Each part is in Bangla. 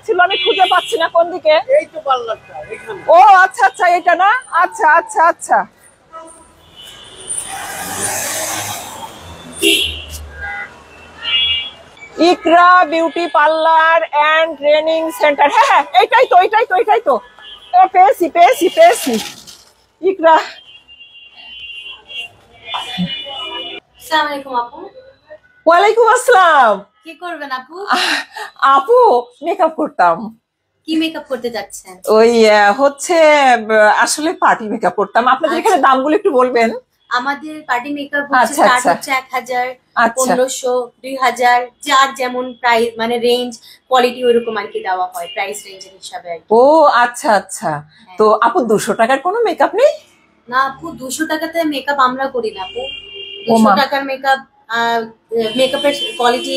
যাচ্ছিল, আমি খুঁজে পাচ্ছি না কোন দিকে। এই তো পার্লারটা এখানে। ও আচ্ছা আচ্ছা, এটা না, আচ্ছা আচ্ছা আচ্ছা। Iqra beauty parlour and training centre, হ্যাঁ হ্যাঁ এইটাই তো এইটাই তো এইটাই তো। পেয়েছি পেয়েছি পেয়েছি ইকরা। আসসালামু আলাইকুম আপু। ওয়ালাইকুম আসসালাম। কি করবেন আপু? আপু মেকআপ করতাম। কি মেকআপ করতে যাচ্ছেন? ওই হচ্ছে আসলে পার্টি মেকআপ করতাম। আপনাদের এখানে দামগুলো একটু বলবেন? আমাদের পার্টি মেকআপ হচ্ছে আচ্ছা, স্টার্ট আচ্ছা। হচ্ছে 1000, আচ্ছা। 1500, 2000, যার যেমন প্রাইস মানে রেঞ্জ কোয়ালিটি ওইরকম আর কি দেওয়া হয় প্রাইস রেঞ্জের হিসাবে আর কি। ও আচ্ছা আচ্ছা। তো আপু 200 টাকার কোনো মেকআপ নেই? না আপু 200 টাকাতে মেকআপ আমরা করি না আপু। ও মা। 200 টাকার মেকআপের কোয়ালিটি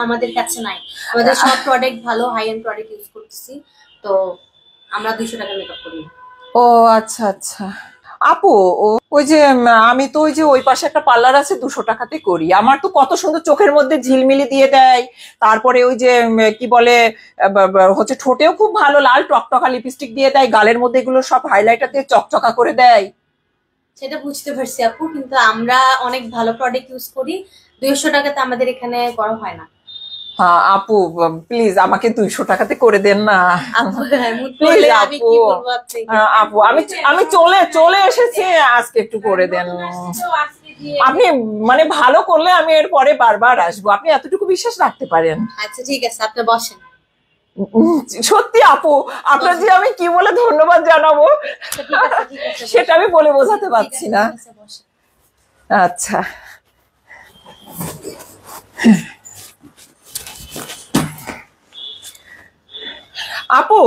আমাদের কাছে নাই। আমাদের সব প্রোডাক্ট ভালো হাই এন্ড প্রোডাক্ট ইউজ করতেছি, তো আমরা 200 টাকার মেকআপ করি না। ও আচ্ছা আচ্ছা। আপু ওই যে আমি তো ওই যে ওই পাশে একটা পার্লার আছে 200 টাকাতে করি। আমার তো কত সুন্দর চোখের মধ্যে ঝিলমিলি দিয়ে দেয়, তারপরে ওই যে কি বলে হচ্ছে ঠোঁটেও খুব ভালো লাল টকটকা লিপস্টিক দিয়ে দেয়, গালের মধ্যে এগুলো সব হাইলাইটার দিয়ে চকচকা করে দেয়। সেটা বুঝতে পারছি আপু, কিন্তু আমরা অনেক ভালো প্রোডাক্ট ইউজ করি। 200 টাকাতে আমাদের এখানে করা হয় না। হ্যাঁ আপু প্লিজ আমাকে 200 টাকাতে করে দেন না আপু প্লিজ আমি কি আপু। বলবো আপনাকে? আপু আমি চলে এসেছি, আজকে একটু করে দেন। আপনি মানে ভালো করলে আমি এর পরে বারবার আসবো, আপনি এতটুকু বিশ্বাস রাখতে পারেন। আচ্ছা ঠিক আছে, আপনি বসেন। সত্যি আপু, আপনার যে আমি কি বলে ধন্যবাদ জানাবো সেটা আমি বলে বোঝাতে পারছি না। আচ্ছা আপু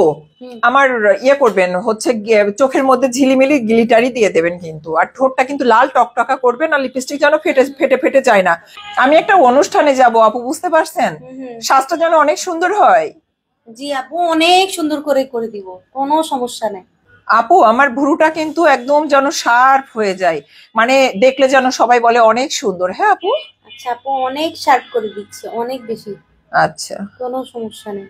আমার ইয়ে করবেন হচ্ছে চোখের মধ্যে ঝিলিমিলি গ্লিটারি দিয়ে দেবেন কিন্তু, আর ঠোঁটটা কিন্তু লাল টকটকা করবেন, আর লিপস্টিক যেন ফেটে ফেটে যায় না। আমি একটা অনুষ্ঠানে যাব আপু, বুঝতে পারছেন, সাজটা যেন অনেক সুন্দর হয়। জি আপু অনেক সুন্দর করে করে দিব, কোনো সমস্যা নেই। আপু আমার ভুরুটা কিন্তু একদম যেন শার্প হয়ে যায়, মানে দেখলে যেন সবাই বলে অনেক সুন্দর। হ্যাঁ আপু। আচ্ছা আপু অনেক শার্প করে দিচ্ছে, অনেক বেশি। আচ্ছা কোনো সমস্যা নেই।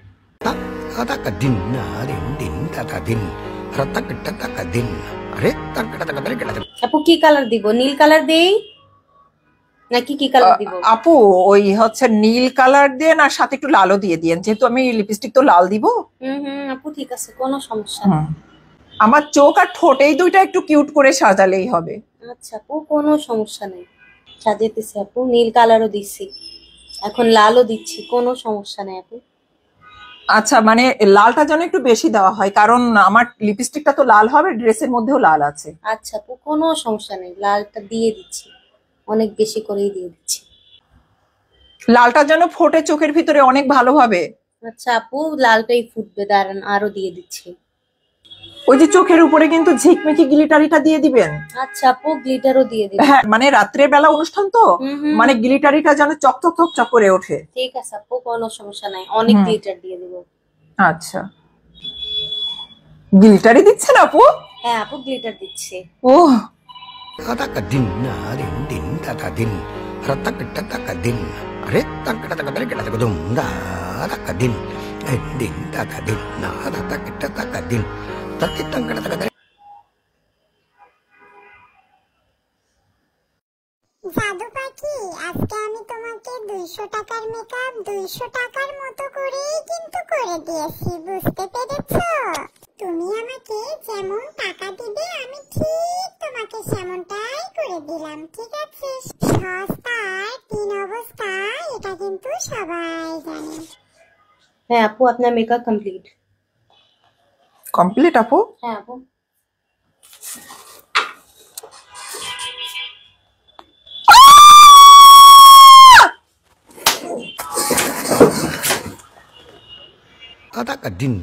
আপু কি কালার দিব? নীল কালার দেই নাকি কি কালার দিব? আপু ওই হচ্ছে নীল কালার দেন, আর সাথে একটু লালও দিয়ে দিয়েন, যেহেতু আমি লিপস্টিক তো লাল দিব। আপু ঠিক আছে, কোনো সমস্যা নেই। আমার চোখ আর ঠোঁট এই দুইটা একটু কিউট করে সাজালেই হবে। আচ্ছা আপু কোনো সমস্যা নেই, সাজাইতেছি আপু। নীল কালারও দিচ্ছি, এখন লালও দিচ্ছি, কোনো সমস্যা নেই আপু। আচ্ছা মানে লালটা যেন একটু বেশি দেওয়া হয়, কারণ আমার লিপস্টিকটা তো লাল হবে, ড্রেসের মধ্যেও লাল আছে। আচ্ছা আপু কোনো সমস্যা নেই, লালটা দিয়ে দিচ্ছি, অনেক বেশি করেই দিয়ে দিচ্ছি। লালটা যেন ফোটে চোখের ভিতরে অনেক ভালোভাবে। আচ্ছা আপু লালটাই ফুটবে, দাঁড়ান আরো দিয়ে দিচ্ছি। ওই যে চোখের উপরে কিন্তু ঝিকমিকি গ্লিটারিটা দিয়ে দিবেন। আচ্ছা আপু গ্লিটারও দিয়ে দিবেন। হ্যাঁ মানে রাত্রের বেলা অনুষ্ঠান তো, মানে গ্লিটারিটা যেন চকচক চকচক করে ওঠে। ঠিক আছে আপু কোনো সমস্যা নাই, অনেক গ্লিটার দিয়ে দিব। আচ্ছা গ্লিটারি দিচ্ছেন আপু? হ্যাঁ আপু গ্লিটার দিচ্ছি। ও জাদু পাখি, আজকে আমি তোমাকে 200 টাকার মেকআপ 200 টাকার মতো করেই কিন্তু করে দিয়েছি, বুঝতে পেরেছো? তুমি আমাকে যেমন টাকা দিবে আমি ঠিক তোমাকে সেমনটাই করে দিলাম, ঠিক আছে? সস্তার তিন অবস্থা, এটা কিন্তু সবাই জানে। হ্যাঁ আপু আপনার মেকআপ কমপ্লিট। কমপ্লিট আপু? হ্যাঁ আপু। Din